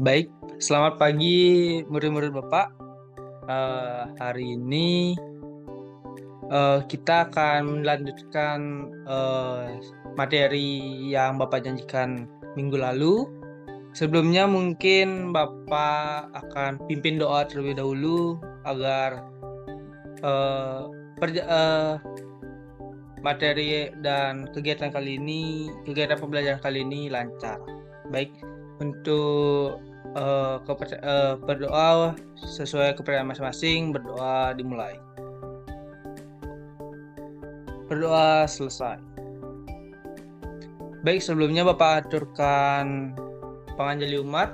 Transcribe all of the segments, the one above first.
Baik, selamat pagi murid-murid Bapak. Hari ini kita akan melanjutkan materi yang Bapak janjikan minggu lalu. Sebelumnya mungkin Bapak akan pimpin doa terlebih dahulu agar eh, materi dan kegiatan pembelajaran kali ini lancar. Baik, untuk berdoa sesuai kepercayaan masing-masing, berdoa dimulai. Berdoa selesai. Baik, sebelumnya Bapak aturkan panganjali umat.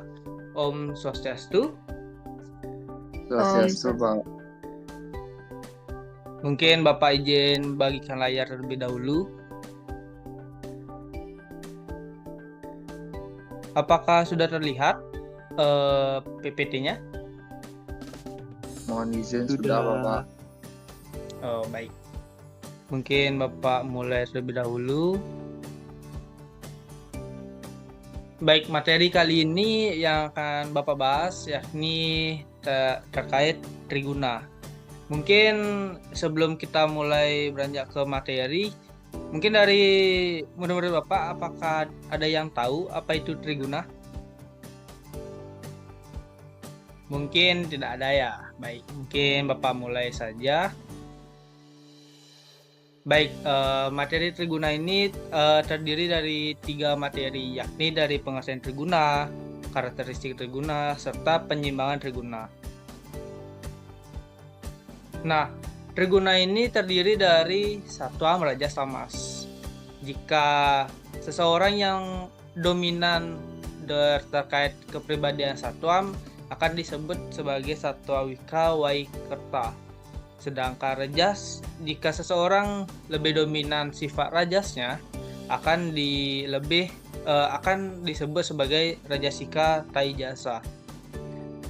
Om Swastiastu. Swastiastu, Pak. Mungkin Bapak izin bagikan layar terlebih dahulu. Apakah sudah terlihat PPT-nya? Mohon izin sudah, Bapak. Oh, baik. Mungkin Bapak mulai terlebih dahulu. Baik, materi kali ini yang akan Bapak bahas yakni terkait triguna. Mungkin sebelum kita mulai beranjak ke materi, mungkin dari murid-murid Bapak, apakah ada yang tahu apa itu triguna? Mungkin tidak ada ya. Baik, mungkin Bapak mulai saja. Baik, materi triguna ini terdiri dari 3 materi, yakni dari pengertian triguna, karakteristik triguna, serta penyimbangan triguna. Nah, triguna ini terdiri dari satuam, rajas, tamas. Jika seseorang yang dominan terkait kepribadian satuam akan disebut sebagai satwa wika waikerta. Sedangkan rajas, jika seseorang lebih dominan sifat rajasnya, akan disebut sebagai rajasika taijasa.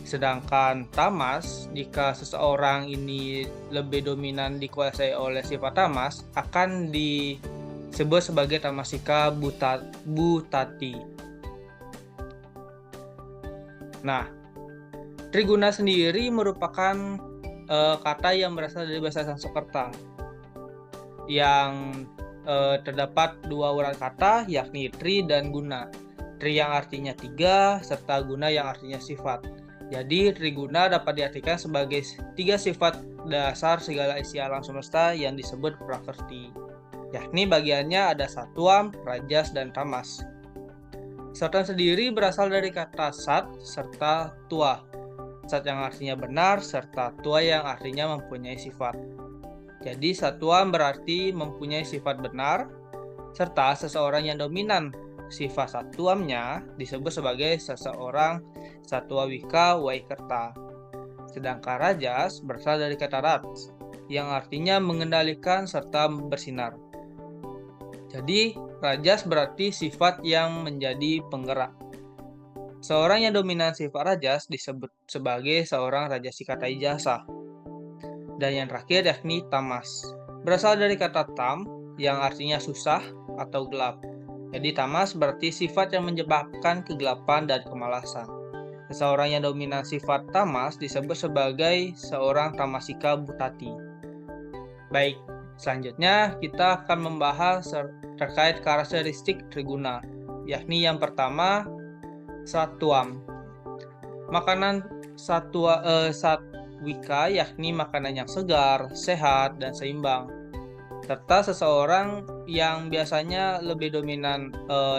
Sedangkan tamas, jika seseorang ini lebih dominan dikuasai oleh sifat tamas, akan disebut sebagai tamasika butati. Nah, triguna sendiri merupakan kata yang berasal dari bahasa Sanskerta yang terdapat 2 urat kata, yakni tri dan guna. Tri yang artinya 3 serta guna yang artinya sifat. Jadi triguna dapat diartikan sebagai 3 sifat dasar segala isi alam semesta yang disebut prakrti, yakni bagiannya ada satuam, rajas, dan tamas. Satuan sendiri berasal dari kata sat serta tua. Sat yang artinya benar, serta tua yang artinya mempunyai sifat. Jadi satuam berarti mempunyai sifat benar, serta seseorang yang dominan sifat satuamnya disebut sebagai seseorang satwa wika waikerta. Sedangkan rajas berasal dari kata rats, yang artinya mengendalikan serta bersinar. Jadi rajas berarti sifat yang menjadi penggerak. Seorang yang dominan sifat rajas disebut sebagai seorang rajasika taijasa. Dan yang terakhir yakni tamas. Berasal dari kata tam yang artinya susah atau gelap. Jadi tamas berarti sifat yang menyebabkan kegelapan dan kemalasan. Seseorang yang dominan sifat tamas disebut sebagai seorang tamasika butati. Baik, selanjutnya kita akan membahas terkait karakteristik triguna, yakni yang pertama satuam. Makanan satwika yakni makanan yang segar, sehat, dan seimbang. Serta seseorang yang biasanya lebih dominan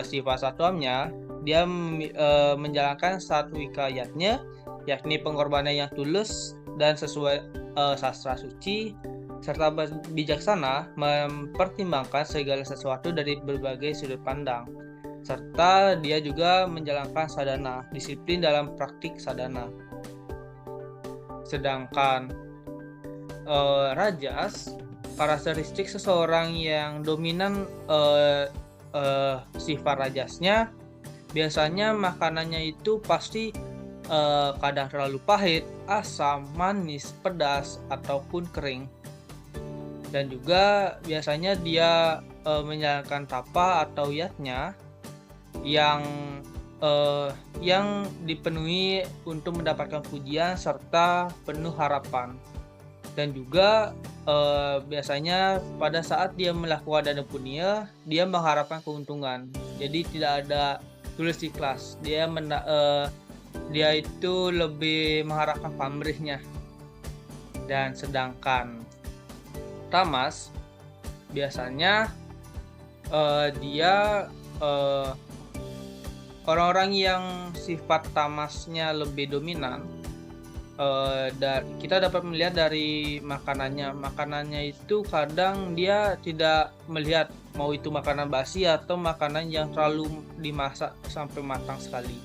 sifat satuamnya, dia menjalankan satwikayatnya, yakni pengorbanan yang tulus dan sesuai sastra suci, serta bijaksana mempertimbangkan segala sesuatu dari berbagai sudut pandang. Serta dia juga menjalankan sadhana, disiplin dalam praktik sadhana. Sedangkan rajas, karakteristik seseorang yang dominan sifat rajasnya, biasanya makanannya itu pasti kadang terlalu pahit, asam, manis, pedas, ataupun kering. Dan juga biasanya dia menjalankan tapa atau yatnya yang yang dipenuhi untuk mendapatkan pujian serta penuh harapan. Dan juga biasanya pada saat dia melakukan dana punya, dia mengharapkan keuntungan. Jadi tidak ada tulis ikhlas. Dia itu lebih mengharapkan pamrihnya. Dan sedangkan tamas biasanya dia orang-orang yang sifat tamasnya lebih dominan. Kita dapat melihat dari makanannya itu kadang dia tidak melihat mau itu makanan basi atau makanan yang terlalu dimasak sampai matang sekali.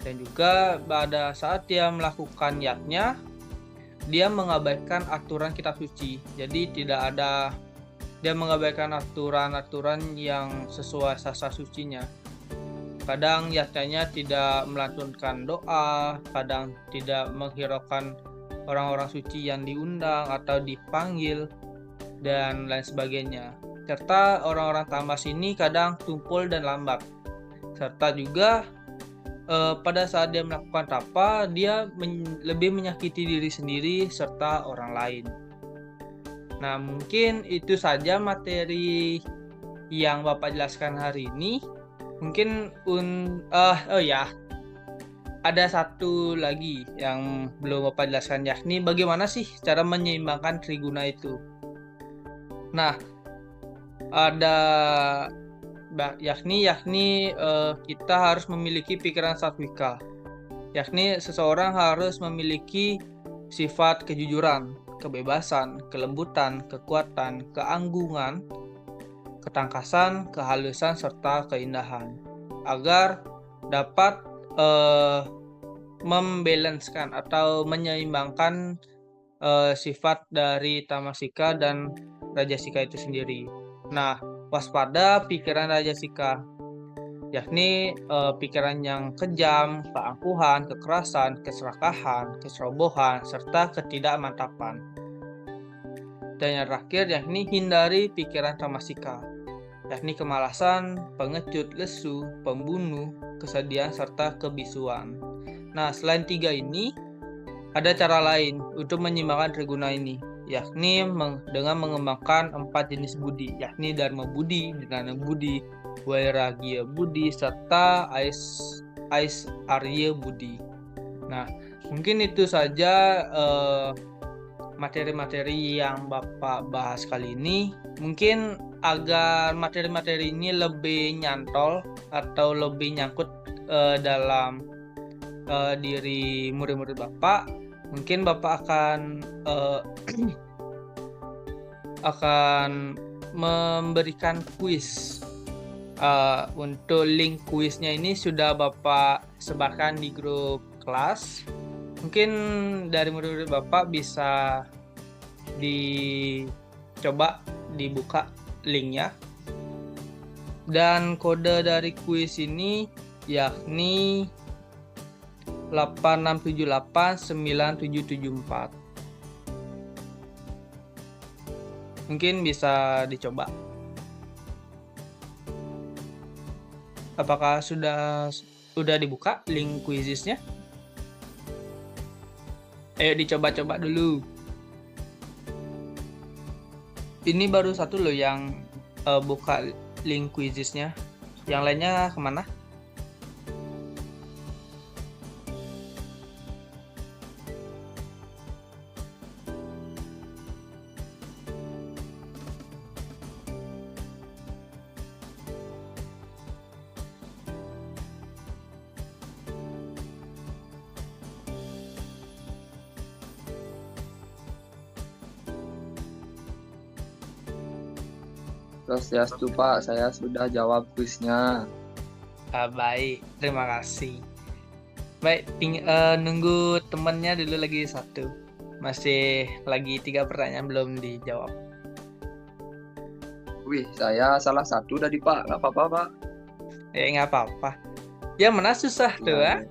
Dan juga pada saat dia melakukan niatnya, dia mengabaikan aturan kitab suci. Jadi dia mengabaikan aturan-aturan yang sesuai sastra sucinya. Kadang nyatanya tidak melantunkan doa, kadang tidak menghiraukan orang-orang suci yang diundang atau dipanggil, dan lain sebagainya. Serta orang-orang tamas ini kadang tumpul dan lambat. Serta juga pada saat dia melakukan tapa, dia lebih menyakiti diri sendiri serta orang lain. Nah, mungkin itu saja materi yang Bapak jelaskan hari ini. Mungkin ada satu lagi yang belum Bapak jelaskan, yakni bagaimana sih cara menyeimbangkan triguna itu. Nah, ada yakni kita harus memiliki pikiran satwika. Yakni seseorang harus memiliki sifat kejujuran, kebebasan, kelembutan, kekuatan, keanggungan, ketangkasan, kehalusan, serta keindahan, agar dapat membalanskan atau menyeimbangkan sifat dari tamasika dan rajasika itu sendiri. Nah, waspada pikiran rajasika, yakni pikiran yang kejam, keangkuhan, kekerasan, keserakahan, keserobohan, serta ketidakmantapan. Dan yang terakhir yakni hindari pikiran tamasika, yakni kemalasan, pengecut, lesu, pembunuh, kesedihan, serta kebisuan. Nah, selain 3 ini, ada cara lain untuk menyeimbangkan triguna ini, yakni dengan mengembangkan 4 jenis budi, yakni dharma budi, dhyana budi, vairagya budi, serta aisarya budi. Nah, mungkin itu saja materi-materi yang Bapak bahas kali ini. Mungkin agar materi-materi ini lebih nyantol atau lebih nyangkut dalam diri murid-murid Bapak, mungkin Bapak akan memberikan kuis. Untuk link kuisnya ini sudah Bapak sebarkan di grup kelas. Mungkin dari murid-murid Bapak bisa dicoba dibuka linknya. Dan kode dari kuis ini yakni 86789774. Mungkin bisa dicoba. Apakah sudah dibuka link kuisisnya? Ayo dicoba-coba dulu. Ini baru satu loh yang buka link kuisisnya. Yang lainnya kemana? Swastiastu Pak, saya sudah jawab kuisnya. Baik, terima kasih. Baik, nunggu temannya dulu lagi satu. Masih lagi 3 pertanyaan belum dijawab. Wih, saya salah satu tadi Pak, nggak apa-apa Pak. Nggak apa-apa. Yang mana susah tuh, Ya.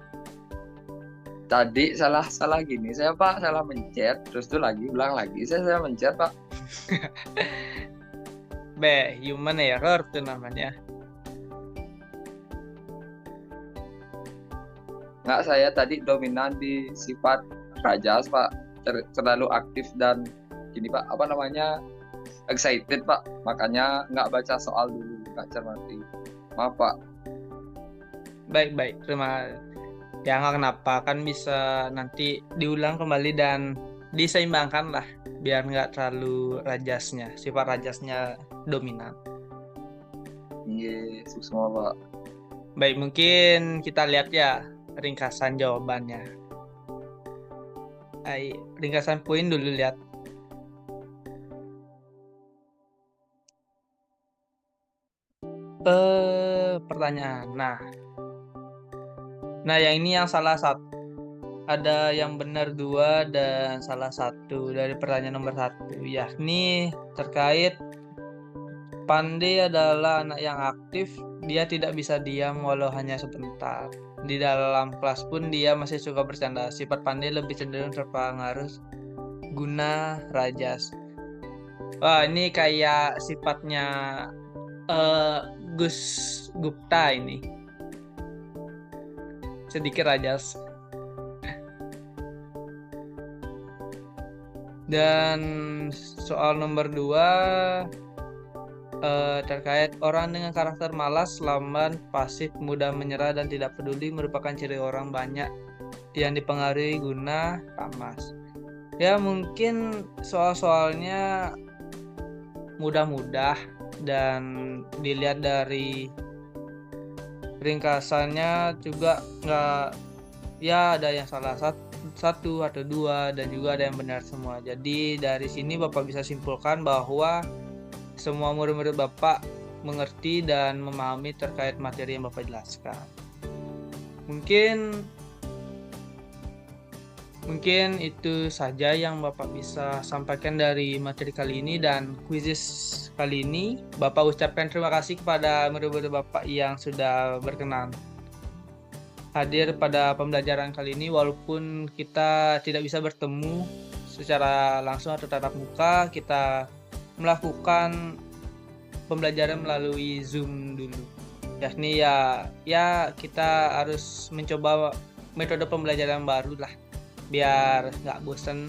Tadi salah gini, saya Pak salah mencet, terus tuh ulang lagi, saya mencet Pak. Human error tuh namanya. Nggak, saya tadi dominan di sifat rajas Pak, terlalu aktif dan gini Pak, apa namanya, excited Pak, makanya nggak baca soal dulu, nggak cermati. Maaf Pak. Baik, terima. Ya nggak kenapa, kan bisa nanti diulang kembali dan diseimbangkan lah, biar nggak terlalu rajasnya, sifat rajasnya dominan. Iya, semua Pak. Baik, mungkin kita lihat ya ringkasan jawabannya. Ringkasan poin dulu lihat. Pertanyaan. Nah yang ini yang salah satu. Ada yang benar 2 dan salah 1 dari pertanyaan nomor 1, yakni terkait Pandey adalah anak yang aktif, dia tidak bisa diam walau hanya sebentar. Di dalam kelas pun dia masih suka bercanda. Sifat Pandey lebih cenderung terpengaruh guna rajas. Wah, ini kayak sifatnya Gus Gupta ini. Sedikit rajas. Dan soal nomor 2 terkait orang dengan karakter malas, lamban, pasif, mudah menyerah dan tidak peduli merupakan ciri orang banyak yang dipengaruhi guna tamas. Ya mungkin soal-soalnya mudah-mudah dan dilihat dari ringkasannya juga nggak, ya ada yang salah satu atau 2 dan juga ada yang benar semua. Jadi dari sini Bapak bisa simpulkan bahwa semua murid-murid Bapak mengerti dan memahami terkait materi yang Bapak jelaskan. Mungkin itu saja yang Bapak bisa sampaikan dari materi kali ini dan kuisis kali ini. Bapak ucapkan terima kasih kepada murid-murid Bapak yang sudah berkenan hadir pada pembelajaran kali ini. Walaupun kita tidak bisa bertemu secara langsung atau tatap muka, kita melakukan pembelajaran melalui Zoom dulu. Yakni ya kita harus mencoba metode pembelajaran baru lah, biar nggak bosan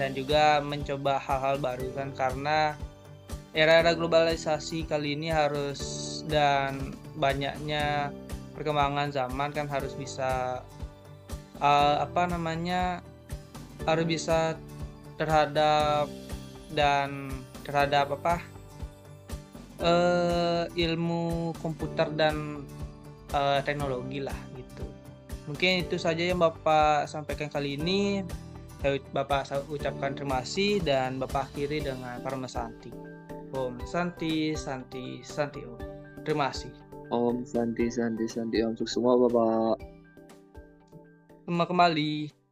dan juga mencoba hal-hal baru kan, karena era-era globalisasi kali ini harus, dan banyaknya perkembangan zaman kan, harus bisa harus bisa terhadap ilmu komputer dan teknologi lah gitu. Mungkin itu saja yang Bapak sampaikan kali ini. Bapak ucapkan terima kasih dan Bapak akhiri dengan Parama Santi. Om Santi Santi Santi Om. Terima kasih. Om Santi Santi Santi Om, untuk semua Bapak. Kembali.